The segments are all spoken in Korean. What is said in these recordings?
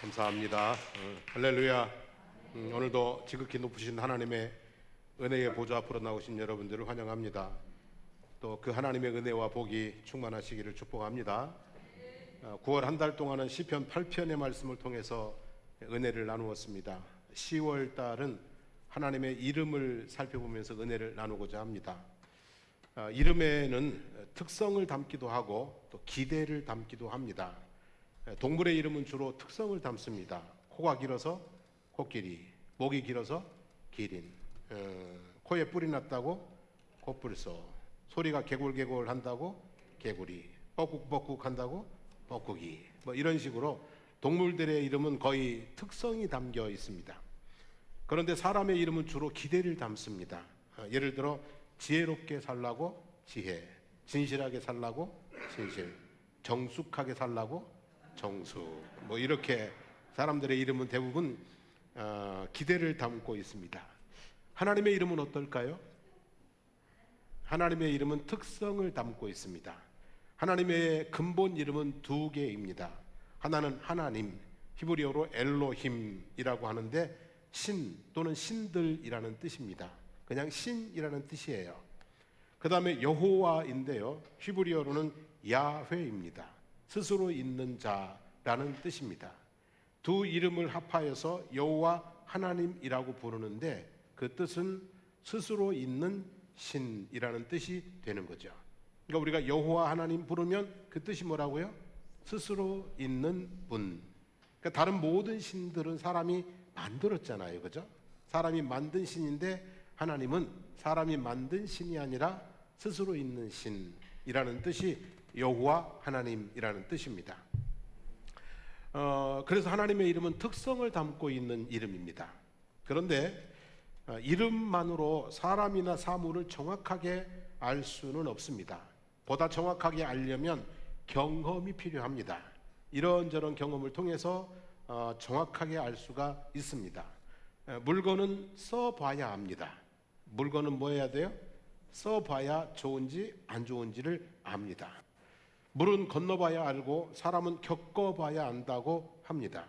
감사합니다. 할렐루야. 오늘도 지극히 높으신 하나님의 은혜의 보좌 앞으로 나오신 여러분들을 환영합니다. 또 그 하나님의 은혜와 복이 충만하시기를 축복합니다. 9월 한 달 동안은 시편 8편의 말씀을 통해서 은혜를 나누었습니다. 10월 달은 하나님의 이름을 살펴보면서 은혜를 나누고자 합니다. 이름에는 특성을 담기도 하고 또 기대를 담기도 합니다. 동물의 이름은 주로 특성을 담습니다. 코가 길어서 코끼리, 목이 길어서 기린, 코에 뿔이 났다고 코뿔소, 소리가 개굴개굴 한다고 개구리, 뻐꾹뻐꾹 한다고 뻐꾸기, 뭐 이런 식으로 동물들의 이름은 거의 특성이 담겨 있습니다. 그런데 사람의 이름은 주로 기대를 담습니다. 예를 들어 지혜롭게 살라고 지혜, 진실하게 살라고 진실, 정숙하게 살라고 정수, 뭐 이렇게 사람들의 이름은 대부분 기대를 담고 있습니다. 하나님의 이름은 어떨까요? 하나님의 이름은 특성을 담고 있습니다. 하나님의 근본 이름은 두 개입니다. 하나는 하나님, 히브리어로 엘로힘이라고 하는데 신 또는 신들이라는 뜻입니다. 그냥 신이라는 뜻이에요. 그 다음에 여호와인데요, 히브리어로는 야훼입니다. 스스로 있는 자라는 뜻입니다. 두 이름을 합하여서 여호와 하나님이라고 부르는데 그 뜻은 스스로 있는 신이라는 뜻이 되는 거죠. 그러니까 우리가 여호와 하나님 부르면 그 뜻이 뭐라고요? 스스로 있는 분. 그러니까 다른 모든 신들은 사람이 만들었잖아요, 그죠? 사람이 만든 신인데 하나님은 사람이 만든 신이 아니라 스스로 있는 신이라는 뜻이 여호와 하나님이라는 뜻입니다. 그래서 하나님의 이름은 특성을 담고 있는 이름입니다. 그런데 이름만으로 사람이나 사물을 정확하게 알 수는 없습니다. 보다 정확하게 알려면 경험이 필요합니다. 이런저런 경험을 통해서 정확하게 알 수가 있습니다. 물건은 써봐야 합니다. 물건은 뭐 해야 돼요? 써봐야 좋은지 안 좋은지를 압니다. 물은 건너봐야 알고 사람은 겪어봐야 안다고 합니다.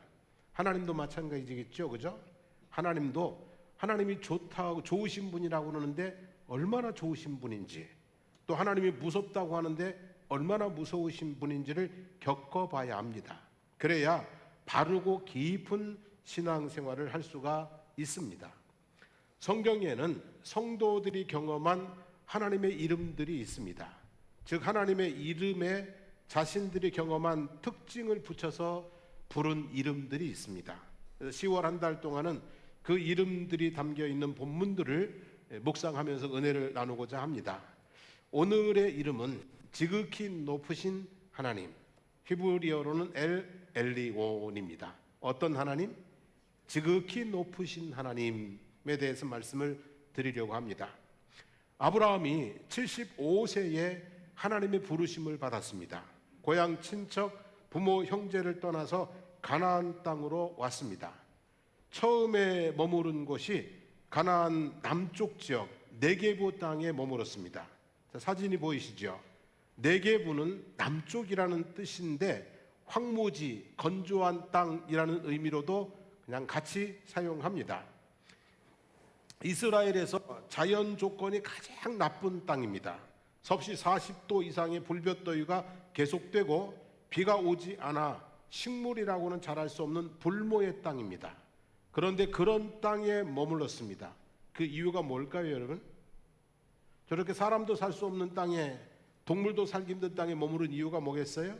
하나님도 마찬가지겠죠, 그죠? 하나님이 좋다고 좋으신 분이라고 그러는데 얼마나 좋으신 분인지, 또 하나님이 무섭다고 하는데 얼마나 무서우신 분인지를 겪어봐야 합니다. 그래야 바르고 깊은 신앙생활을 할 수가 있습니다. 성경에는 성도들이 경험한 하나님의 이름들이 있습니다. 즉 하나님의 이름에 자신들이 경험한 특징을 붙여서 부른 이름들이 있습니다. 10월 한 달 동안은 그 이름들이 담겨 있는 본문들을 묵상하면서 은혜를 나누고자 합니다. 오늘의 이름은 지극히 높으신 하나님, 히브리어로는 엘리온입니다. 어떤 하나님? 지극히 높으신 하나님에 대해서 말씀을 드리려고 합니다. 아브라함이 75세에 하나님의 부르심을 받았습니다. 고향 친척, 부모, 형제를 떠나서 가나안 땅으로 왔습니다. 처음에 머무른 곳이 가나안 남쪽 지역 네게부 땅에 머물었습니다. 사진이 보이시죠? 네게부는 남쪽이라는 뜻인데 황무지, 건조한 땅이라는 의미로도 그냥 같이 사용합니다. 이스라엘에서 자연 조건이 가장 나쁜 땅입니다. 섭씨 40도 이상의 불볕더위가 계속되고 비가 오지 않아 식물이라고는 자랄 수 없는 불모의 땅입니다. 그런데 그런 땅에 머물렀습니다. 그 이유가 뭘까요, 여러분? 저렇게 사람도 살 수 없는 땅에, 동물도 살기 힘든 땅에 머무른 이유가 뭐겠어요?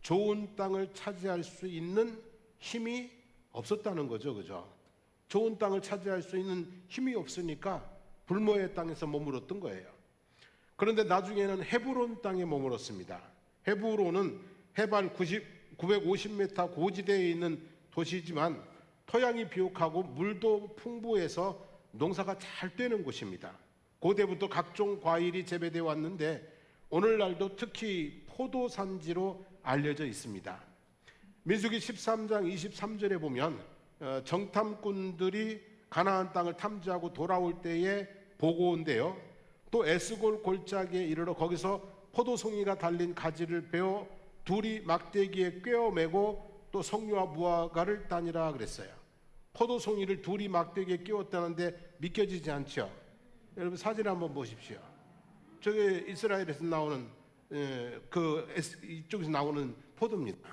좋은 땅을 차지할 수 있는 힘이 없었다는 거죠, 그죠? 좋은 땅을 차지할 수 있는 힘이 없으니까 불모의 땅에서 머물렀던 거예요. 그런데 나중에는 헤브론 땅에 머물렀습니다. 헤브론은 해발 950m 고지대에 있는 도시지만 토양이 비옥하고 물도 풍부해서 농사가 잘 되는 곳입니다. 고대부터 각종 과일이 재배되어 왔는데 오늘날도 특히 포도 산지로 알려져 있습니다. 민수기 13장 23절에 보면 정탐꾼들이 가나안 땅을 탐지하고 돌아올 때에 보고 온대요. 또 에스골 골짜기에 이르러 거기서 포도송이가 달린 가지를 베어 둘이 막대기에 꿰어 매고 또 석류와 무화과를 따니라 그랬어요. 포도송이를 둘이 막대기에 끼웠다는데 믿겨지지 않죠? 여러분 사진 한번 보십시오. 저게 이스라엘에서 나오는 이쪽에서 나오는 포도입니다.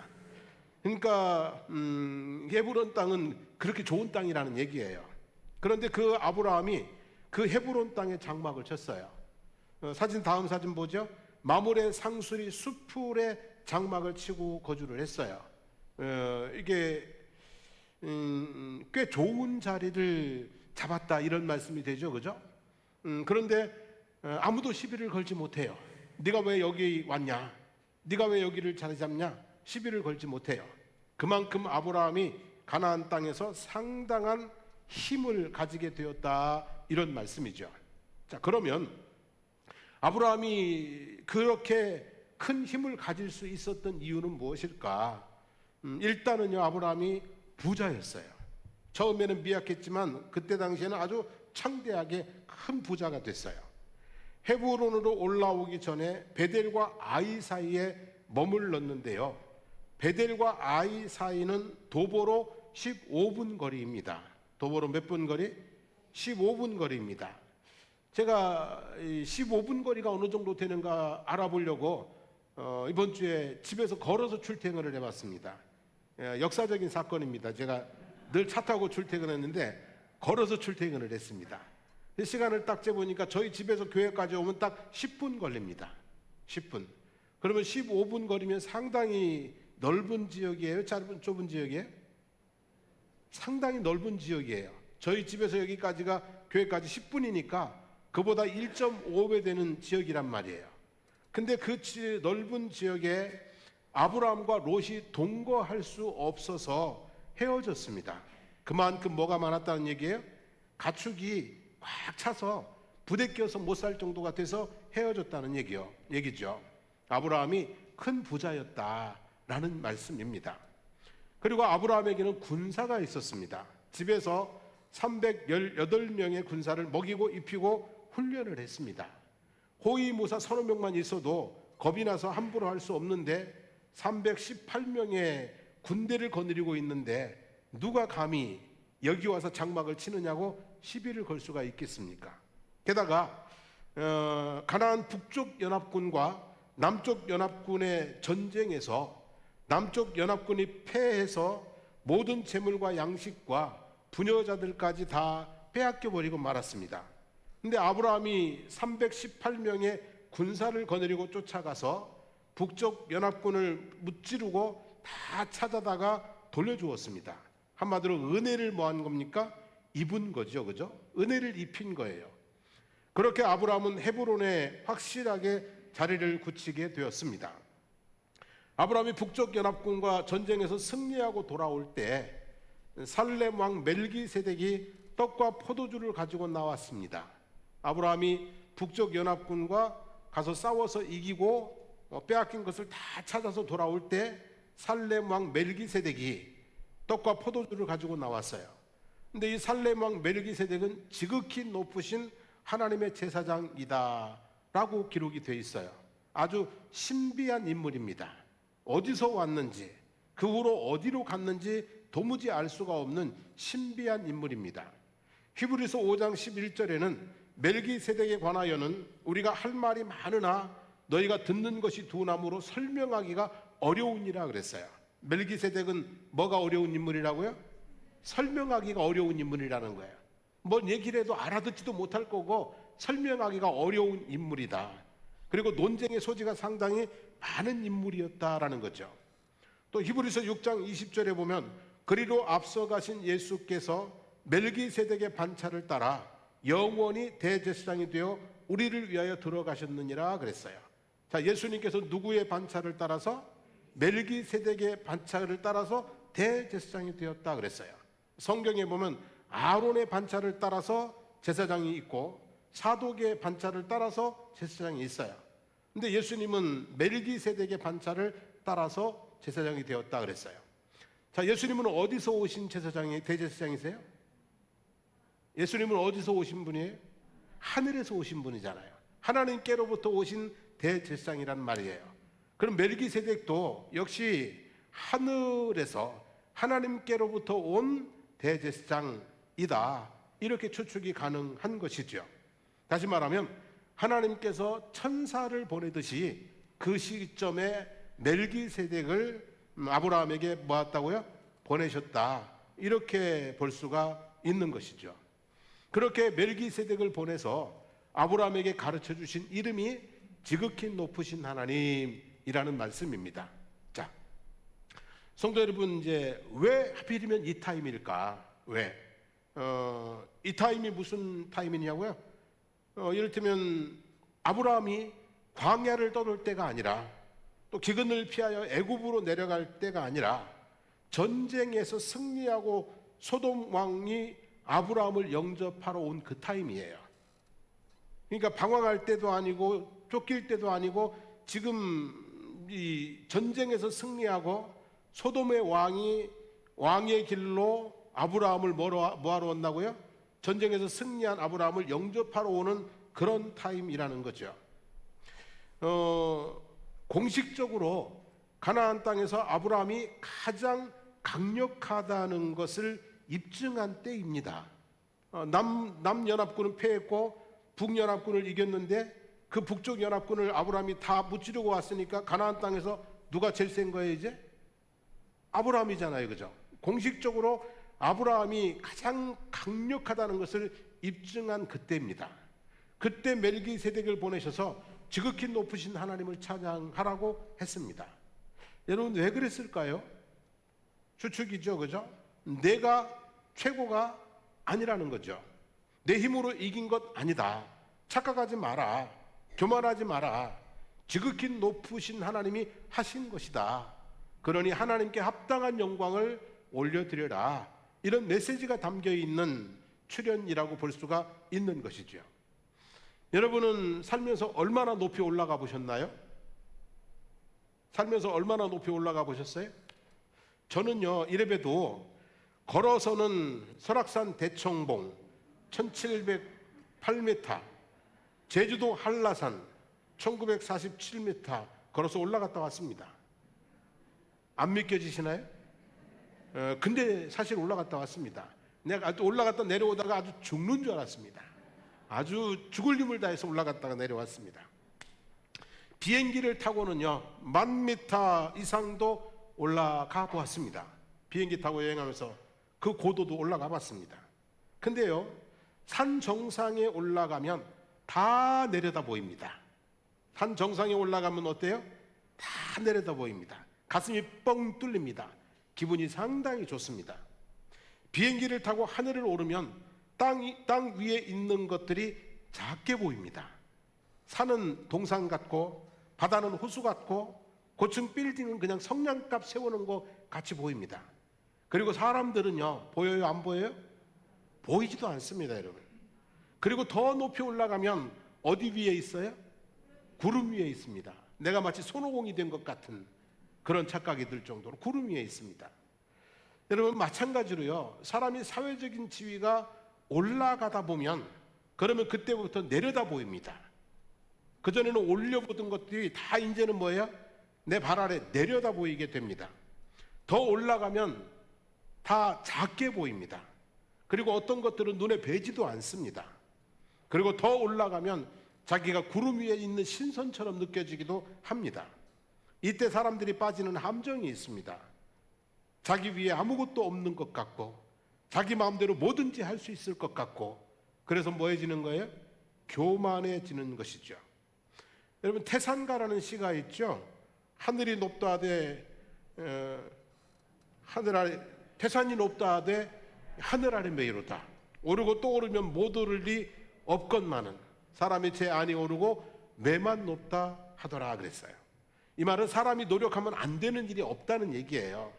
그러니까 헤브론 땅은 그렇게 좋은 땅이라는 얘기예요. 그런데 그 아브라함이 그 헤브론 땅에 장막을 쳤어요. 사진 다음 사진 보죠. 마물의 상수리 수풀에 장막을 치고 거주를 했어요. 이게 꽤 좋은 자리를 잡았다 이런 말씀이 되죠, 그죠? 그런데 아무도 시비를 걸지 못해요. 네가 왜 여기 왔냐? 네가 왜 여기를 자리 잡냐? 시비를 걸지 못해요. 그만큼 아브라함이 가나안 땅에서 상당한 힘을 가지게 되었다 이런 말씀이죠. 자, 그러면 아브라함이 그렇게 큰 힘을 가질 수 있었던 이유는 무엇일까? 일단은요, 아브라함이 부자였어요. 처음에는 미약했지만 그때 당시에는 아주 창대하게 큰 부자가 됐어요. 헤브론으로 올라오기 전에 베델과 아이 사이에 머물렀는데요. 베델과 아이 사이는 도보로 15분 거리입니다. 도보로 몇 분 거리? 15분 거리입니다. 제가 15분 거리가 어느 정도 되는가 알아보려고 이번 주에 집에서 걸어서 출퇴근을 해봤습니다. 역사적인 사건입니다. 제가 늘 차 타고 출퇴근했는데 걸어서 출퇴근을 했습니다. 시간을 딱 재보니까 저희 집에서 교회까지 오면 딱 10분 걸립니다. 10분. 그러면 15분 거리면 상당히 넓은 지역이에요? 좁은 지역이에요? 상당히 넓은 지역이에요. 저희 집에서 여기까지가 교회까지 10분이니까 그보다 1.5배 되는 지역이란 말이에요. 근데 그 넓은 지역에 아브라함과 롯이 동거할 수 없어서 헤어졌습니다. 그만큼 뭐가 많았다는 얘기예요? 가축이 꽉 차서 부대껴서 못 살 정도가 돼서 헤어졌다는 얘기죠. 아브라함이 큰 부자였다라는 말씀입니다. 그리고 아브라함에게는 군사가 있었습니다. 집에서 318명의 군사를 먹이고 입히고 훈련을 했습니다. 호위무사 서너 명만 있어도 겁이 나서 함부로 할 수 없는데 318명의 군대를 거느리고 있는데 누가 감히 여기 와서 장막을 치느냐고 시비를 걸 수가 있겠습니까? 게다가 가나안 북쪽 연합군과 남쪽 연합군의 전쟁에서 남쪽 연합군이 패해서 모든 재물과 양식과 부녀자들까지 다 빼앗겨 버리고 말았습니다. 근데 아브라함이 318명의 군사를 거느리고 쫓아가서 북쪽 연합군을 무찌르고 다 찾아다가 돌려주었습니다. 한마디로 은혜를 뭐한 겁니까? 입은 거죠, 그죠? 은혜를 입힌 거예요. 그렇게 아브라함은 헤브론에 확실하게 자리를 굳히게 되었습니다. 아브라함이 북쪽 연합군과 전쟁에서 승리하고 돌아올 때 살렘 왕 멜기세덱이 떡과 포도주를 가지고 나왔습니다. 아브라함이 북쪽 연합군과 가서 싸워서 이기고 빼앗긴 것을 다 찾아서 돌아올 때 살렘 왕 멜기세덱이 떡과 포도주를 가지고 나왔어요. 근데 이 살렘 왕 멜기세덱은 지극히 높으신 하나님의 제사장이다 라고 기록이 되어 있어요. 아주 신비한 인물입니다. 어디서 왔는지 그 후로 어디로 갔는지 도무지 알 수가 없는 신비한 인물입니다. 히브리서 5장 11절에는 멜기세덱에 관하여는 우리가 할 말이 많으나 너희가 듣는 것이 둔함으로 설명하기가 어려우니라 그랬어요. 멜기세덱은 뭐가 어려운 인물이라고요? 설명하기가 어려운 인물이라는 거예요. 뭔 얘기를 해도 알아듣지도 못할 거고 설명하기가 어려운 인물이다. 그리고 논쟁의 소지가 상당히 많은 인물이었다라는 거죠. 또 히브리서 6장 20절에 보면 그리로 앞서 가신 예수께서 멜기세덱의 반차를 따라 영원히 대제사장이 되어 우리를 위하여 들어가셨느니라 그랬어요. 자, 예수님께서 누구의 반차를 따라서? 멜기세덱의 반차를 따라서 대제사장이 되었다 그랬어요. 성경에 보면 아론의 반차를 따라서 제사장이 있고 사독의 반차를 따라서 제사장이 있어요. 근데 예수님은 멜기세덱의 반차를 따라서 제사장이 되었다 그랬어요. 자, 예수님은 어디서 오신 대제사장이세요? 예수님은 어디서 오신 분이에요? 하늘에서 오신 분이잖아요. 하나님께로부터 오신 대제사장이란 말이에요. 그럼 멜기세덱도 역시 하늘에서 하나님께로부터 온 대제사장이다, 이렇게 추측이 가능한 것이죠. 다시 말하면 하나님께서 천사를 보내듯이 그 시점에 멜기세덱을 아브라함에게 뭐했다고요? 보내셨다, 이렇게 볼 수가 있는 것이죠. 그렇게 멜기세덱을 보내서 아브라함에게 가르쳐 주신 이름이 지극히 높으신 하나님이라는 말씀입니다. 자, 성도 여러분, 이제 왜 하필이면 이 타임일까? 왜? 이 타임이 무슨 타임이냐고요? 이를테면 아브라함이 광야를 떠돌 때가 아니라, 또 기근을 피하여 애굽으로 내려갈 때가 아니라, 전쟁에서 승리하고 소돔 왕이 아브라함을 영접하러 온 그 타임이에요. 그러니까 방황할 때도 아니고 쫓길 때도 아니고, 지금 이 전쟁에서 승리하고 소돔의 왕의 길로 아브라함을 뭐하러 왔나고요? 전쟁에서 승리한 아브라함을 영접하러 오는 그런 타임이라는 거죠. 공식적으로 가나안 땅에서 아브라함이 가장 강력하다는 것을 입증한 때입니다. 남연합군은 패했고 북연합군을 이겼는데, 그 북쪽 연합군을 아브라함이 다 무찌르고 왔으니까 가나안 땅에서 누가 제일 센 거예요? 이제 아브라함이잖아요, 그죠? 공식적으로 아브라함이 가장 강력하다는 것을 입증한 그때입니다. 그때 멜기세덱을 보내셔서 지극히 높으신 하나님을 찬양하라고 했습니다. 여러분, 왜 그랬을까요? 추측이죠, 그죠? 내가 최고가 아니라는 거죠. 내 힘으로 이긴 것 아니다. 착각하지 마라. 교만하지 마라. 지극히 높으신 하나님이 하신 것이다. 그러니 하나님께 합당한 영광을 올려드려라. 이런 메시지가 담겨 있는 출현이라고 볼 수가 있는 것이죠. 여러분은 살면서 얼마나 높이 올라가 보셨나요? 살면서 얼마나 높이 올라가 보셨어요? 저는요, 이래봬도 걸어서는 설악산 대청봉 1708m, 제주도 한라산 1947m 걸어서 올라갔다 왔습니다. 안 믿겨지시나요? 근데 사실 올라갔다 왔습니다. 내가 올라갔다 내려오다가 아주 죽는 줄 알았습니다. 아주 죽을 힘을 다해서 올라갔다가 내려왔습니다. 비행기를 타고는요 10,000m 이상도 올라가 보았습니다. 비행기 타고 여행하면서 그 고도도 올라가 봤습니다. 근데요, 산 정상에 올라가면 다 내려다 보입니다. 산 정상에 올라가면 어때요? 다 내려다 보입니다. 가슴이 뻥 뚫립니다. 기분이 상당히 좋습니다. 비행기를 타고 하늘을 오르면 땅 위에 있는 것들이 작게 보입니다. 산은 동산 같고 바다는 호수 같고 고층 빌딩은 그냥 성냥갑 세우는 거 같이 보입니다. 그리고 사람들은요, 보여요, 안 보여요? 보이지도 않습니다, 여러분. 그리고 더 높이 올라가면 어디 위에 있어요? 구름 위에 있습니다. 내가 마치 손오공이 된 것 같은 그런 착각이 들 정도로 구름 위에 있습니다. 여러분, 마찬가지로요, 사람이 사회적인 지위가 올라가다 보면 그러면 그때부터 내려다 보입니다. 그전에는 올려보던 것들이 다 이제는 뭐예요? 내 발 아래 내려다 보이게 됩니다. 더 올라가면 다 작게 보입니다. 그리고 어떤 것들은 눈에 뵈지도 않습니다. 그리고 더 올라가면 자기가 구름 위에 있는 신선처럼 느껴지기도 합니다. 이때 사람들이 빠지는 함정이 있습니다. 자기 위에 아무것도 없는 것 같고 자기 마음대로 뭐든지 할 수 있을 것 같고, 그래서 뭐해지는 거예요? 교만해지는 것이죠. 여러분, 태산가라는 시가 있죠. 하늘이 높다 하되 하늘 아래, 태산이 높다 하되 하늘 아래 메이로다. 오르고 또 오르면 못 오를 리 없건만은 사람이 제 안이 오르고 매만 높다 하더라 그랬어요. 이 말은 사람이 노력하면 안 되는 일이 없다는 얘기예요.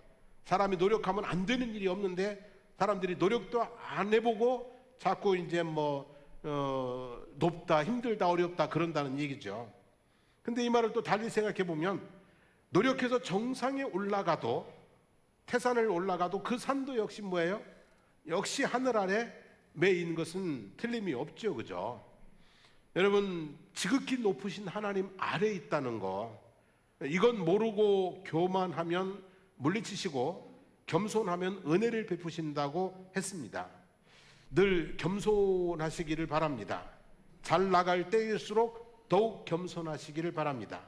사람이 노력하면 안 되는 일이 없는데 사람들이 노력도 안 해보고 자꾸 이제 높다, 힘들다, 어렵다 그런다는 얘기죠. 근데 이 말을 또 달리 생각해 보면 노력해서 정상에 올라가도, 태산을 올라가도 그 산도 역시 뭐예요? 역시 하늘 아래 매인 것은 틀림이 없죠, 그죠? 여러분, 지극히 높으신 하나님 아래에 있다는 거, 이건 모르고 교만하면 물리치시고 겸손하면 은혜를 베푸신다고 했습니다. 늘 겸손하시기를 바랍니다. 잘 나갈 때일수록 더욱 겸손하시기를 바랍니다.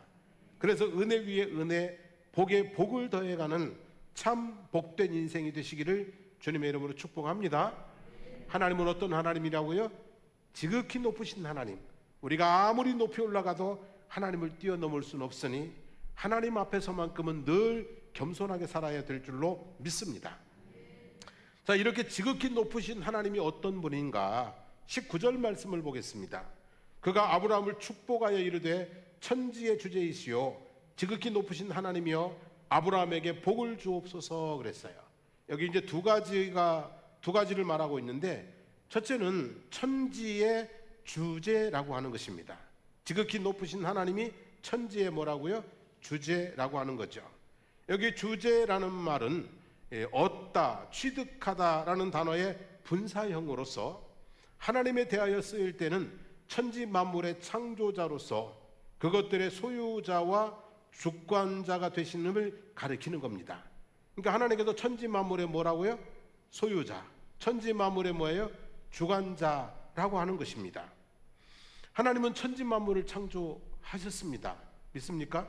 그래서 은혜 위에 은혜, 복에 복을 더해가는 참 복된 인생이 되시기를 주님의 이름으로 축복합니다. 하나님은 어떤 하나님이라고요? 지극히 높으신 하나님. 우리가 아무리 높이 올라가도 하나님을 뛰어넘을 수는 없으니 하나님 앞에서만큼은 늘 겸손하게 살아야 될 줄로 믿습니다. 자, 이렇게 지극히 높으신 하나님이 어떤 분인가? 19절 말씀을 보겠습니다. 그가 아브라함을 축복하여 이르되 천지의 주제이시오 지극히 높으신 하나님이여 아브라함에게 복을 주옵소서 그랬어요. 여기 이제 두 가지를 말하고 있는데, 첫째는 천지의 주제라고 하는 것입니다. 지극히 높으신 하나님이 천지의 뭐라고요? 주제라고 하는 거죠. 여기 주제라는 말은 얻다, 취득하다라는 단어의 분사형으로서 하나님에 대하여 쓰일 때는 천지 만물의 창조자로서 그것들의 소유자와 주관자가 되시는을 가리키는 겁니다. 그러니까 하나님께서 천지 만물의 뭐라고요? 소유자. 천지 만물의 뭐예요? 주관자라고 하는 것입니다. 하나님은 천지 만물을 창조하셨습니다. 믿습니까?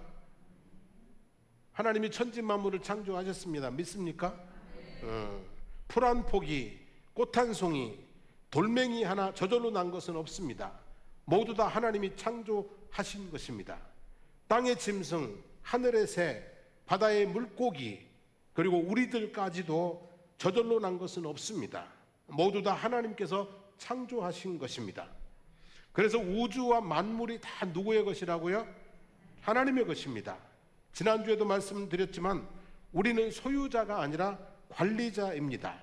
하나님이 천지 만물을 창조하셨습니다. 믿습니까? 풀 한 포기, 꽃 한 송이, 돌멩이 하나 저절로 난 것은 없습니다. 모두 다 하나님이 창조하신 것입니다. 땅의 짐승, 하늘의 새, 바다의 물고기, 그리고 우리들까지도 저절로 난 것은 없습니다. 모두 다 하나님께서 창조하신 것입니다. 그래서 우주와 만물이 다 누구의 것이라고요? 하나님의 것입니다. 지난주에도 말씀드렸지만 우리는 소유자가 아니라 관리자입니다.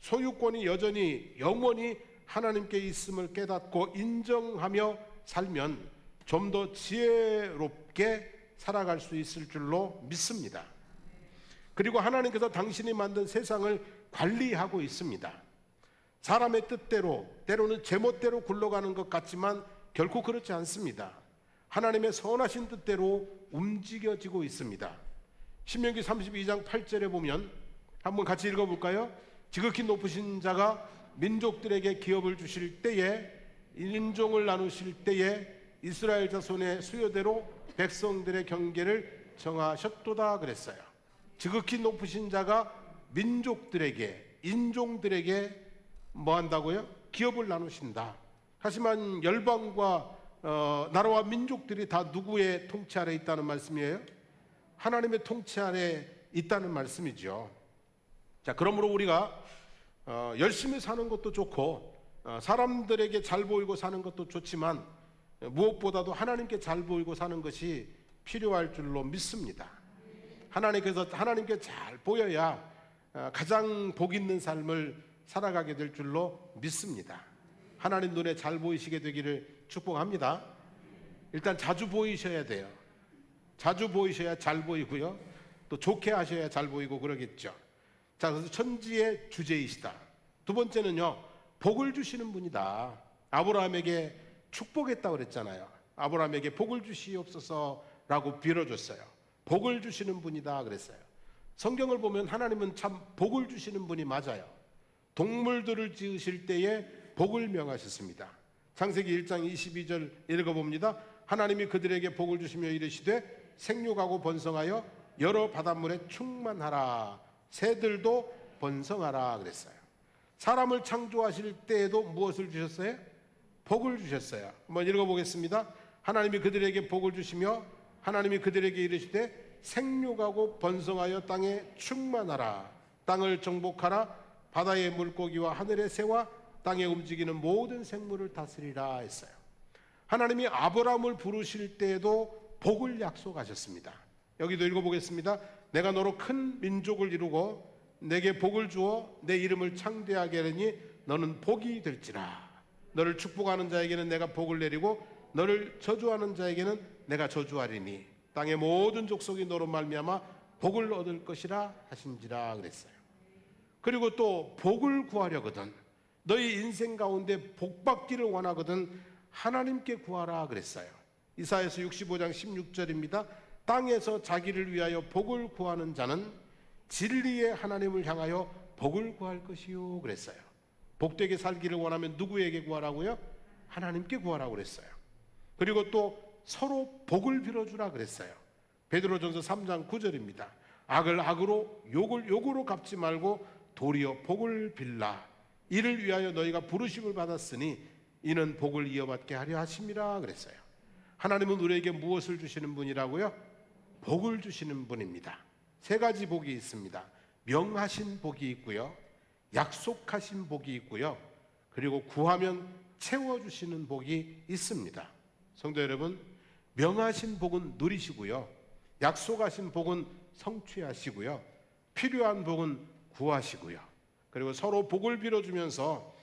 소유권이 여전히 영원히 하나님께 있음을 깨닫고 인정하며 살면 좀 더 지혜롭게 살아갈 수 있을 줄로 믿습니다. 그리고 하나님께서 당신이 만든 세상을 관리하고 있습니다. 사람의 뜻대로, 때로는 제멋대로 굴러가는 것 같지만 결코 그렇지 않습니다. 하나님의 선하신 뜻대로 움직여지고 있습니다. 신명기 32장 8절에 보면 한번 같이 읽어볼까요? 지극히 높으신 자가 민족들에게 기업을 주실 때에, 인종을 나누실 때에 이스라엘 자손의 수요대로 백성들의 경계를 정하셨도다 그랬어요. 지극히 높으신 자가 민족들에게, 인종들에게 뭐 한다고요? 기업을 나누신다. 하지만 열방과 나라와 민족들이 다 누구의 통치 아래 있다는 말씀이에요? 하나님의 통치 아래 있다는 말씀이죠. 자, 그러므로 우리가 열심히 사는 것도 좋고 사람들에게 잘 보이고 사는 것도 좋지만 무엇보다도 하나님께 잘 보이고 사는 것이 필요할 줄로 믿습니다. 하나님께서 하나님께 잘 보여야 가장 복 있는 삶을 살아가게 될 줄로 믿습니다. 하나님 눈에 잘 보이시게 되기를 축복합니다. 일단 자주 보이셔야 돼요. 자주 보이셔야 잘 보이고요. 또 좋게 하셔야 잘 보이고 그러겠죠. 자, 그래서 천지의 주제이시다. 두 번째는요, 복을 주시는 분이다. 아브라함에게 축복했다고 그랬잖아요. 아브라함에게 복을 주시옵소서라고 빌어줬어요. 복을 주시는 분이다 그랬어요. 성경을 보면 하나님은 참 복을 주시는 분이 맞아요. 동물들을 지으실 때에 복을 명하셨습니다. 창세기 1장 22절 읽어봅니다. 하나님이 그들에게 복을 주시며 이르시되 생육하고 번성하여 여러 바닷물에 충만하라. 새들도 번성하라 그랬어요. 사람을 창조하실 때에도 무엇을 주셨어요? 복을 주셨어요. 한번 읽어보겠습니다. 하나님이 그들에게 복을 주시며 하나님이 그들에게 이르시되 생육하고 번성하여 땅에 충만하라. 땅을 정복하라. 바다의 물고기와 하늘의 새와 땅에 움직이는 모든 생물을 다스리라 했어요. 하나님이 아브라함을 부르실 때에도 복을 약속하셨습니다. 여기도 읽어보겠습니다. 내가 너로 큰 민족을 이루고 내게 복을 주어 내 이름을 창대하게 하리니 너는 복이 될지라. 너를 축복하는 자에게는 내가 복을 내리고 너를 저주하는 자에게는 내가 저주하리니 땅의 모든 족속이 너로 말미암아 복을 얻을 것이라 하신지라 그랬어요. 그리고 또 복을 구하려거든, 너희 인생 가운데 복 받기를 원하거든 하나님께 구하라 그랬어요. 이사야서 65장 16절입니다. 땅에서 자기를 위하여 복을 구하는 자는 진리의 하나님을 향하여 복을 구할 것이요 그랬어요. 복되게 살기를 원하면 누구에게 구하라고요? 하나님께 구하라고 그랬어요. 그리고 또 서로 복을 빌어주라 그랬어요. 베드로전서 3장 9절입니다. 악을 악으로 욕을 욕으로 갚지 말고 도리어 복을 빌라. 이를 위하여 너희가 부르심을 받았으니 이는 복을 이어받게 하려 하심이라 그랬어요. 하나님은 우리에게 무엇을 주시는 분이라고요? 복을 주시는 분입니다. 세 가지 복이 있습니다. 명하신 복이 있고요, 약속하신 복이 있고요, 그리고 구하면 채워주시는 복이 있습니다. 성도 여러분, 명하신 복은 누리시고요, 약속하신 복은 성취하시고요, 필요한 복은 구하시고요, 그리고 서로 복을 빌어주면서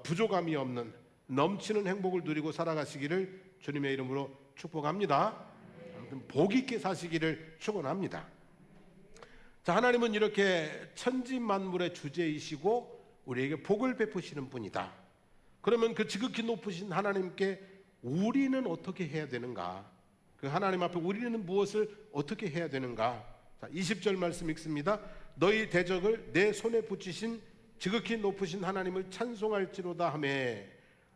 부족함이 없는 넘치는 행복을 누리고 살아가시기를 주님의 이름으로 축복합니다. 아무튼 복 있게 사시기를 축원합니다. 자, 하나님은 이렇게 천지 만물의 주제이시고 우리에게 복을 베푸시는 분이다. 그러면 그 지극히 높으신 하나님께 우리는 어떻게 해야 되는가? 그 하나님 앞에 우리는 무엇을 어떻게 해야 되는가? 자, 20절 말씀 읽습니다. 너희 대적을 내 손에 붙이신 지극히 높으신 하나님을 찬송할지로다 하매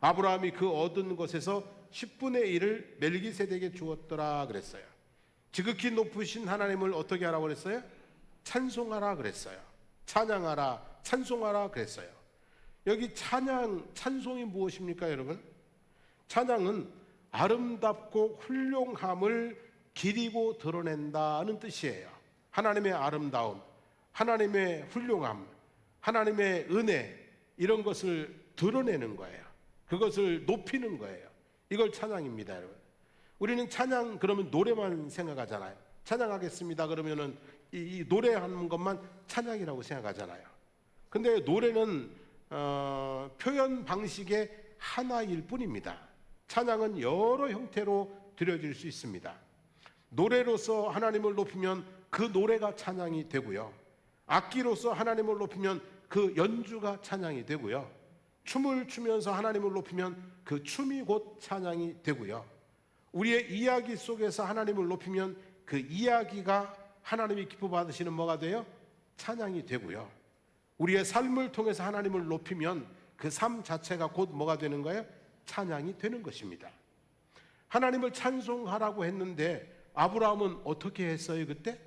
아브라함이 그 얻은 것에서 10분의 1을 멜기세덱에게 주었더라 그랬어요. 지극히 높으신 하나님을 어떻게 하라고 그랬어요? 찬송하라 그랬어요. 찬양하라, 찬송하라 그랬어요. 여기 찬송이 무엇입니까, 여러분? 찬양은 아름답고 훌륭함을 기리고 드러낸다는 뜻이에요. 하나님의 아름다움, 하나님의 훌륭함, 하나님의 은혜, 이런 것을 드러내는 거예요. 그것을 높이는 거예요. 이걸 찬양입니다, 여러분. 우리는 찬양 그러면 노래만 생각하잖아요. 찬양하겠습니다 그러면은 이 노래하는 것만 찬양이라고 생각하잖아요. 근데 노래는 표현 방식의 하나일 뿐입니다. 찬양은 여러 형태로 드려질 수 있습니다. 노래로서 하나님을 높이면 그 노래가 찬양이 되고요, 악기로서 하나님을 높이면 그 연주가 찬양이 되고요, 춤을 추면서 하나님을 높이면 그 춤이 곧 찬양이 되고요, 우리의 이야기 속에서 하나님을 높이면 그 이야기가 하나님이 기뻐 받으시는 뭐가 돼요? 찬양이 되고요, 우리의 삶을 통해서 하나님을 높이면 그 삶 자체가 곧 뭐가 되는 거예요? 찬양이 되는 것입니다. 하나님을 찬송하라고 했는데 아브라함은 어떻게 했어요 그때?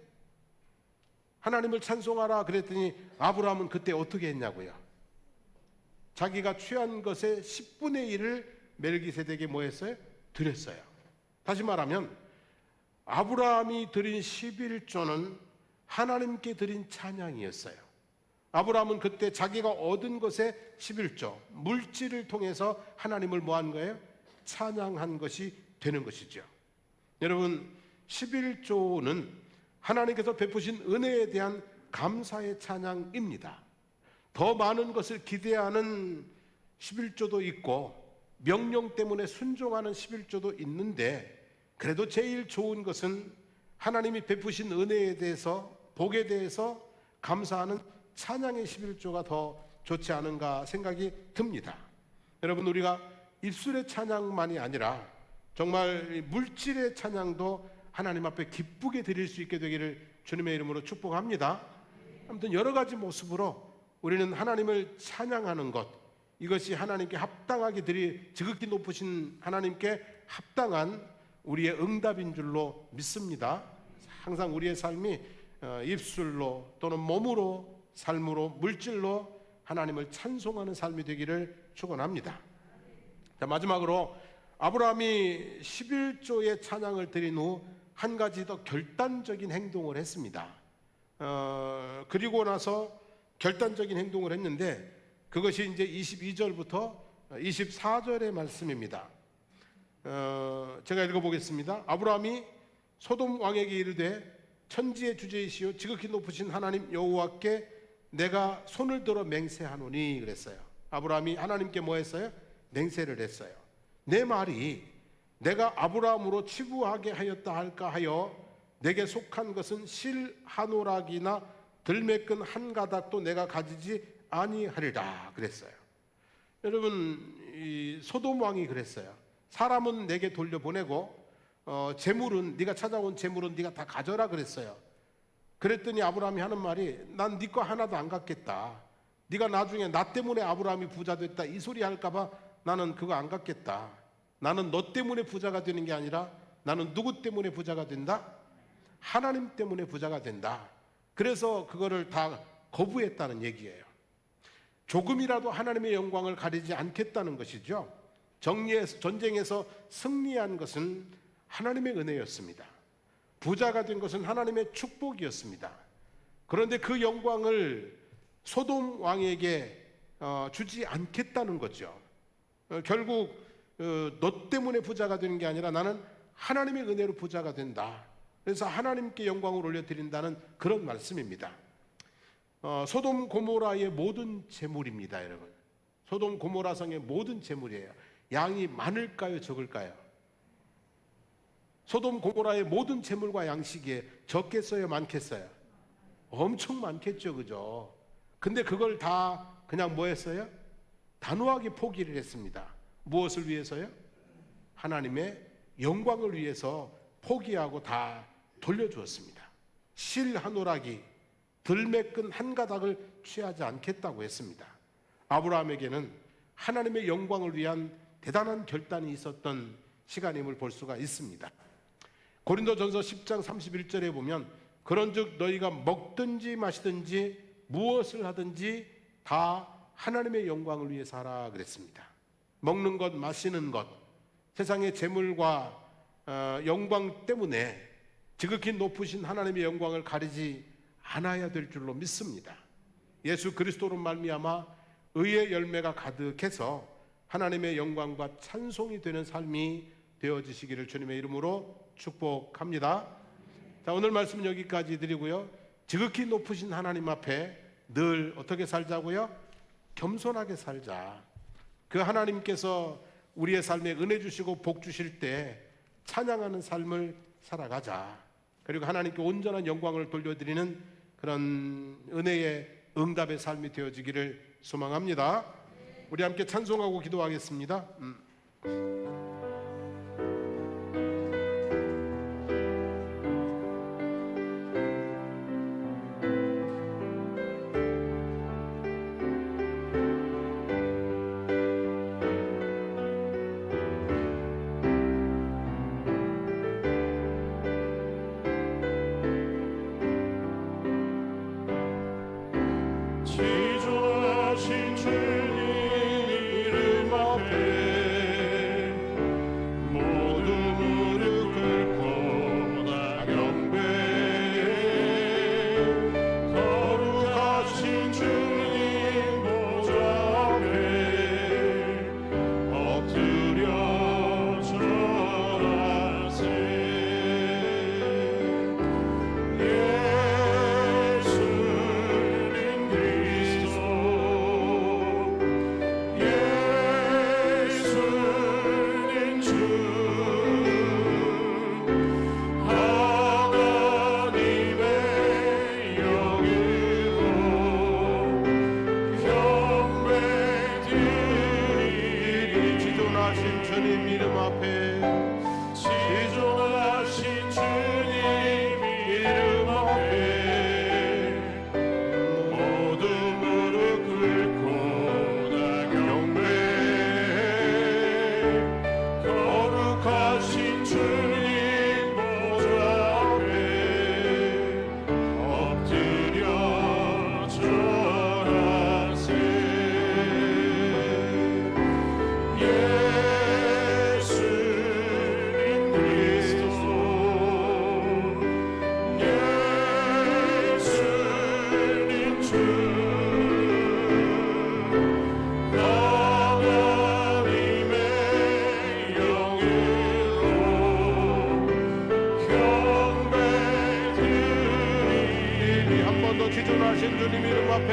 하나님을 찬송하라 그랬더니 아브라함은 그때 어떻게 했냐고요? 자기가 취한 것의 10분의 1을 멜기세덱에게 뭐 했어요? 드렸어요. 다시 말하면 아브라함이 드린 11조는 하나님께 드린 찬양이었어요. 아브라함은 그때 자기가 얻은 것의 11조, 물질을 통해서 하나님을 뭐 한 거예요? 찬양한 것이 되는 것이죠. 여러분, 11조는 하나님께서 베푸신 은혜에 대한 감사의 찬양입니다. 더 많은 것을 기대하는 11조도 있고 명령 때문에 순종하는 11조도 있는데, 그래도 제일 좋은 것은 하나님이 베푸신 은혜에 대해서, 복에 대해서 감사하는 찬양의 11조가 더 좋지 않은가 생각이 듭니다. 여러분, 우리가 입술의 찬양만이 아니라 정말 물질의 찬양도 하나님 앞에 기쁘게 드릴 수 있게 되기를 주님의 이름으로 축복합니다. 아무튼 여러 가지 모습으로 우리는 하나님을 찬양하는 것, 이것이 하나님께 합당하게 지극히 높으신 하나님께 합당한 우리의 응답인 줄로 믿습니다. 항상 우리의 삶이 입술로 또는 몸으로, 삶으로, 물질로 하나님을 찬송하는 삶이 되기를 축원합니다. 자, 마지막으로 아브라함이 11조의 찬양을 드린 후 한 가지 더 결단적인 행동을 했습니다. 그리고 나서 결단적인 행동을 했는데 그것이 이제 22절부터 24절의 말씀입니다. 제가 읽어보겠습니다. 아브라함이 소돔 왕에게 이르되 천지의 주제이시오 지극히 높으신 하나님 여호와께 내가 손을 들어 맹세하노니 그랬어요. 아브라함이 하나님께 뭐 했어요? 맹세를 했어요. 내 말이 내가 아브라함으로 치부하게 하였다 할까 하여 내게 속한 것은 실 한 오락이나 들매끈 한 가닥도 내가 가지지 아니하리라 그랬어요. 여러분, 이 소돔 왕이 그랬어요. 사람은 내게 돌려보내고 재물은, 네가 찾아온 재물은 네가 다 가져라 그랬어요. 그랬더니 아브라함이 하는 말이, 난 네 거 하나도 안 갖겠다. 네가 나중에 나 때문에 아브라함이 부자 됐다 이 소리 할까봐 나는 그거 안 갖겠다. 나는 너 때문에 부자가 되는 게 아니라 나는 누구 때문에 부자가 된다? 하나님 때문에 부자가 된다. 그래서 그거를 다 거부했다는 얘기예요. 조금이라도 하나님의 영광을 가리지 않겠다는 것이죠. 전쟁에서 승리한 것은 하나님의 은혜였습니다. 부자가 된 것은 하나님의 축복이었습니다. 그런데 그 영광을 소돔 왕에게 주지 않겠다는 거죠. 결국 너 때문에 부자가 되는 게 아니라 나는 하나님의 은혜로 부자가 된다. 그래서 하나님께 영광을 올려드린다는 그런 말씀입니다. 소돔 고모라의 모든 재물입니다, 여러분. 소돔 고모라 성의 모든 재물이에요. 양이 많을까요, 적을까요? 소돔 고모라의 모든 재물과 양식이 적겠어요, 많겠어요? 엄청 많겠죠, 그죠? 근데 그걸 다 그냥 뭐 했어요? 단호하게 포기를 했습니다. 무엇을 위해서요? 하나님의 영광을 위해서 포기하고 다 돌려주었습니다. 실 한 오락이 들매끈 한 가닥을 취하지 않겠다고 했습니다. 아브라함에게는 하나님의 영광을 위한 대단한 결단이 있었던 시간임을 볼 수가 있습니다. 고린도전서 10장 31절에 보면, 그런즉 너희가 먹든지 마시든지 무엇을 하든지 다 하나님의 영광을 위해서 하라 그랬습니다. 먹는 것, 마시는 것, 세상의 재물과 영광 때문에 지극히 높으신 하나님의 영광을 가리지 않아야 될 줄로 믿습니다. 예수 그리스도로 말미암아 의의 열매가 가득해서 하나님의 영광과 찬송이 되는 삶이 되어지시기를 주님의 이름으로 축복합니다. 자, 오늘 말씀은 여기까지 드리고요. 지극히 높으신 하나님 앞에 늘 어떻게 살자고요? 겸손하게 살자. 그 하나님께서 우리의 삶에 은혜 주시고 복 주실 때 찬양하는 삶을 살아가자. 그리고 하나님께 온전한 영광을 돌려드리는 그런 은혜의 응답의 삶이 되어지기를 소망합니다. 우리 함께 찬송하고 기도하겠습니다. 지존하신 주님 이름 앞에 모두 무릎 꿇고 다 경배해. 거룩하신 주님 보좌 앞에 엎드려 절하세. 주님 이름 앞에 지존하신 주님 이름 앞에 모두 무릎 꿇고 다 경배해. 거룩하신 주님 보좌 앞에 엎드려 절하세. 지존하신 주님 이름 앞에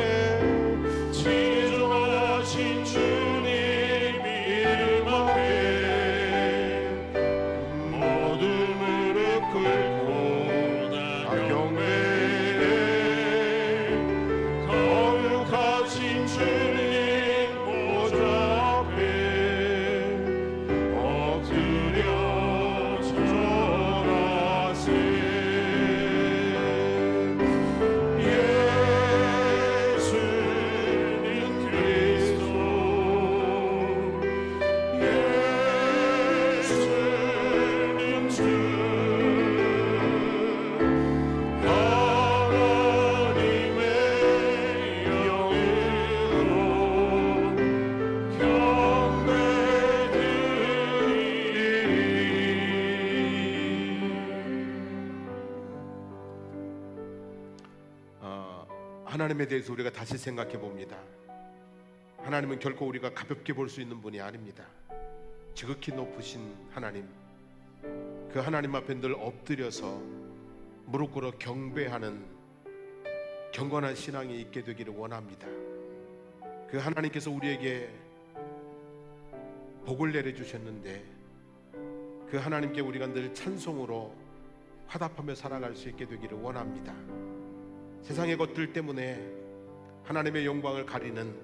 지존하신 주님 이름 앞에 모두 무릎 꿇고 다 경배해. 거룩하신 주님 보좌 앞에 엎드려 절하세. 하나님에 대해서 우리가 다시 생각해 봅니다. 하나님은 결코 우리가 가볍게 볼 수 있는 분이 아닙니다. 지극히 높으신 하나님, 그 하나님 앞에 늘 엎드려서 무릎 꿇어 경배하는 경건한 신앙이 있게 되기를 원합니다. 그 하나님께서 우리에게 복을 내려주셨는데 그 하나님께 우리가 늘 찬송으로 화답하며 살아갈 수 있게 되기를 원합니다. 세상의 것들 때문에 하나님의 영광을 가리는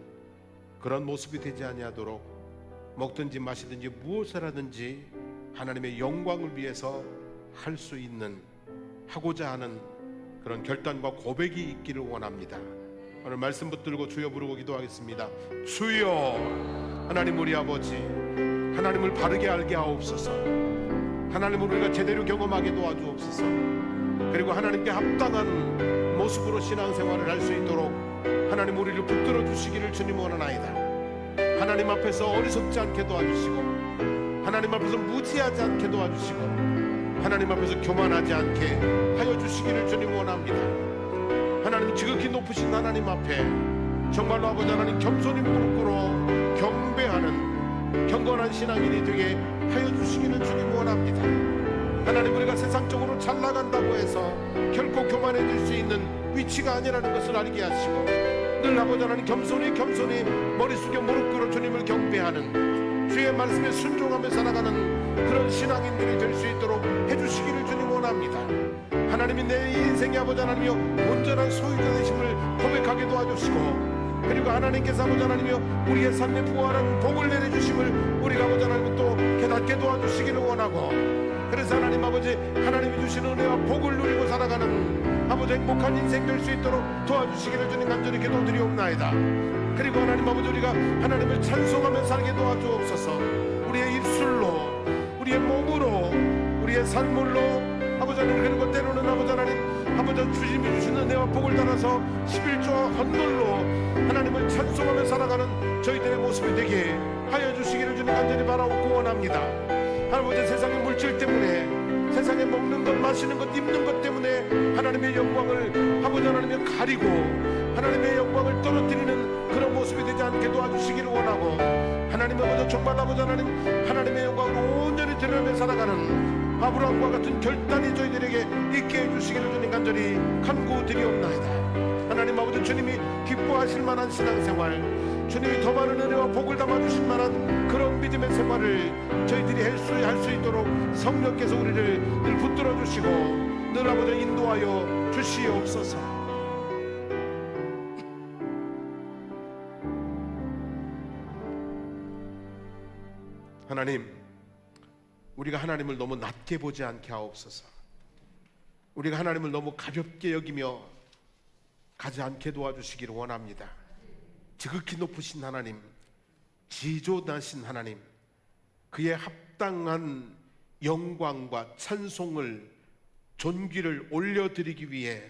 그런 모습이 되지 아니하도록 먹든지 마시든지 무엇을 하든지 하나님의 영광을 위해서 할 수 있는, 하고자 하는 그런 결단과 고백이 있기를 원합니다. 오늘 말씀 붙들고 주여 부르고 기도하겠습니다. 주여, 하나님 우리 아버지, 하나님을 바르게 알게 하옵소서. 하나님을 우리가 제대로 경험하게 도와주옵소서. 그리고 하나님께 합당한 모습으로 신앙생활을 할 수 있도록 하나님 우리를 붙들어 주시기를 주님 원하나이다. 하나님 앞에서 어리석지 않게 도와주시고, 하나님 앞에서 무지하지 않게 도와주시고, 하나님 앞에서 교만하지 않게 하여 주시기를 주님 원합니다. 하나님 지극히 높으신 하나님 앞에 정말로 아버지 하나님 겸손히 무릎 꿇어 경배하는 경건한 신앙인이 되게 하여 주시기를 주님 원합니다. 하나님 우리가 세상적으로 잘 나간다고 해서 결코 교만해질 수 있는 위치가 아니라는 것을 알게 하시고, 늘 아버지 하나님 겸손히 머리 숙여 무릎 꿇어 주님을 경배하는 주의 말씀에 순종하며 살아가는 그런 신앙인들이 될 수 있도록 해주시기를 주님 원합니다. 하나님이 내 인생의 아버지 하나님이여 온전한 소유자 되심을 고백하게 도와주시고, 그리고 하나님께서 아버지 하나님이여 우리의 삶에 부활한 복을 내려주심을 우리가 아버지 하나님 또 깨닫게 도와주시기를 원하고, 그래서 하나님 아버지 하나님이 주시는 은혜와 복을 누리고 살아가는 아버지 행복한 인생 될 수 있도록 도와주시기를 주님 간절히 기도드리옵나이다. 그리고 하나님 아버지 우리가 하나님을 찬송하며 살게 도와주옵소서. 우리의 입술로, 우리의 몸으로, 우리의 삶으로 아버지 하나님, 그리고 때로는 아버지 하나님 아버지 주님이 주시는 은혜와 복을 따라서 11조와 헌물로 하나님을 찬송하며 살아가는 저희들의 모습이 되게 하여 주시기를 주님 간절히 바라옵고 원합니다. 아버지 세상의 물질 때문에, 세상에 먹는 것, 마시는 것, 입는 것 때문에 하나님의 영광을 아버지 하나님이 가리고 하나님의 영광을 떨어뜨리는 그런 모습이 되지 않게 도와주시기를 원하고, 하나님 아버지 정말 아버지 하나님의 영광을 온전히 드러내며 살아가는 아브라함과 같은 결단이 저희들에게 있게 해주시기를 주님 간절히 간구드리옵나이다. 하나님 아버지 주님이 기뻐하실 만한 신앙생활, 주님이 더 많은 은혜와 복을 담아주실 만한 그런 믿음의 생활을 저희들이 할 수 있도록 성령께서 우리를 늘 붙들어 주시고 늘 아버지 인도하여 주시옵소서. 하나님, 우리가 하나님을 너무 낮게 보지 않게 하옵소서. 우리가 하나님을 너무 가볍게 여기며 가지 않게 도와주시기를 원합니다. 지극히 높으신 하나님, 지존하신 하나님, 그의 합당한 영광과 찬송을, 존귀를 올려드리기 위해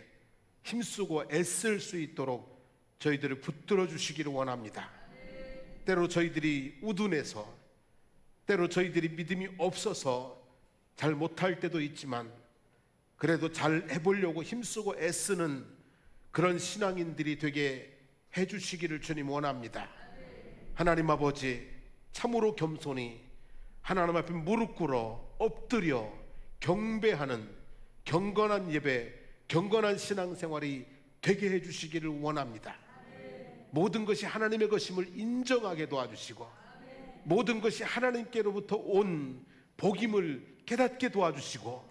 힘쓰고 애쓸 수 있도록 저희들을 붙들어 주시기를 원합니다. 때로 저희들이 우둔해서, 때로 저희들이 믿음이 없어서 잘 못할 때도 있지만 그래도 잘 해보려고 힘쓰고 애쓰는 그런 신앙인들이 되게 해주시기를 주님 원합니다. 하나님 아버지, 참으로 겸손히 하나님 앞에 무릎 꿇어 엎드려 경배하는 경건한 예배, 경건한 신앙생활이 되게 해주시기를 원합니다. 모든 것이 하나님의 것임을 인정하게 도와주시고, 모든 것이 하나님께로부터 온 복임을 깨닫게 도와주시고,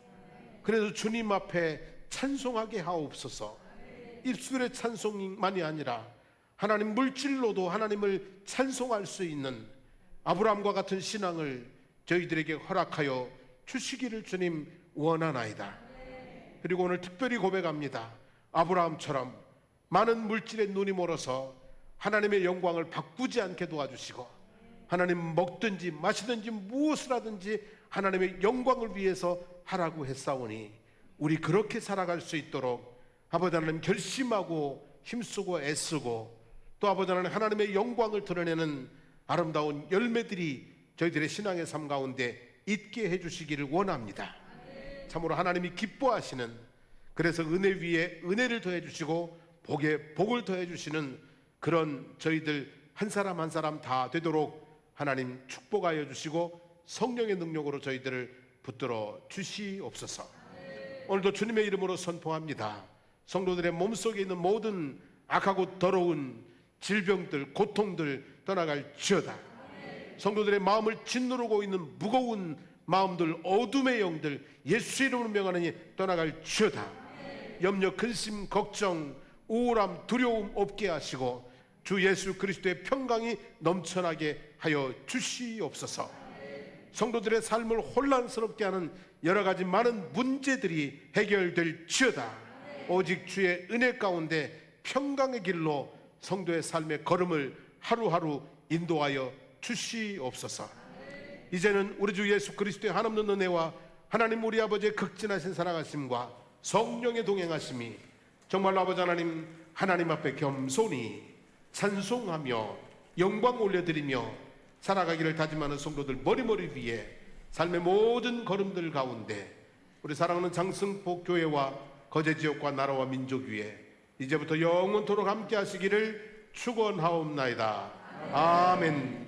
그래서 주님 앞에 찬송하게 하옵소서. 입술의 찬송만이 아니라 하나님 물질로도 하나님을 찬송할 수 있는 아브라함과 같은 신앙을 저희들에게 허락하여 주시기를 주님 원하나이다. 그리고 오늘 특별히 고백합니다. 아브라함처럼 많은 물질에 눈이 멀어서 하나님의 영광을 바꾸지 않게 도와주시고, 하나님 먹든지 마시든지 무엇을 하든지 하나님의 영광을 위해서 하라고 했사오니 우리 그렇게 살아갈 수 있도록 아버지 하나님 결심하고 힘쓰고 애쓰고, 또 아버지 하나님 하나님의 영광을 드러내는 아름다운 열매들이 저희들의 신앙의 삶 가운데 있게 해주시기를 원합니다. 참으로 하나님이 기뻐하시는, 그래서 은혜 위에 은혜를 더해 주시고 복에 복을 더해 주시는 그런 저희들 한 사람 한 사람 다 되도록 하나님 축복하여 주시고 성령의 능력으로 저희들을 붙들어 주시옵소서. 오늘도 주님의 이름으로 선포합니다. 성도들의 몸속에 있는 모든 악하고 더러운 질병들, 고통들 떠나갈지어다. 성도들의 마음을 짓누르고 있는 무거운 마음들, 어둠의 영들 예수 이름으로 명하느니 떠나갈지어다. 염려, 근심, 걱정, 우울함, 두려움 없게 하시고 주 예수 그리스도의 평강이 넘쳐나게 하여 주시옵소서. 성도들의 삶을 혼란스럽게 하는 여러 가지 많은 문제들이 해결될지어다. 오직 주의 은혜 가운데 평강의 길로 성도의 삶의 걸음을 하루하루 인도하여 주시옵소서. 이제는 우리 주 예수 그리스도의 한없는 은혜와 하나님 우리 아버지의 극진하신 사랑하심과 성령의 동행하심이 정말로 아버지 하나님 앞에 겸손히 찬송하며 영광 올려드리며 살아가기를 다짐하는 성도들 머리머리 위에 삶의 모든 걸음들 가운데 우리 사랑하는 장승포 교회와 거제지역과 나라와 민족 위에 이제부터 영원토록 함께 하시기를 축원하옵나이다. 아멘.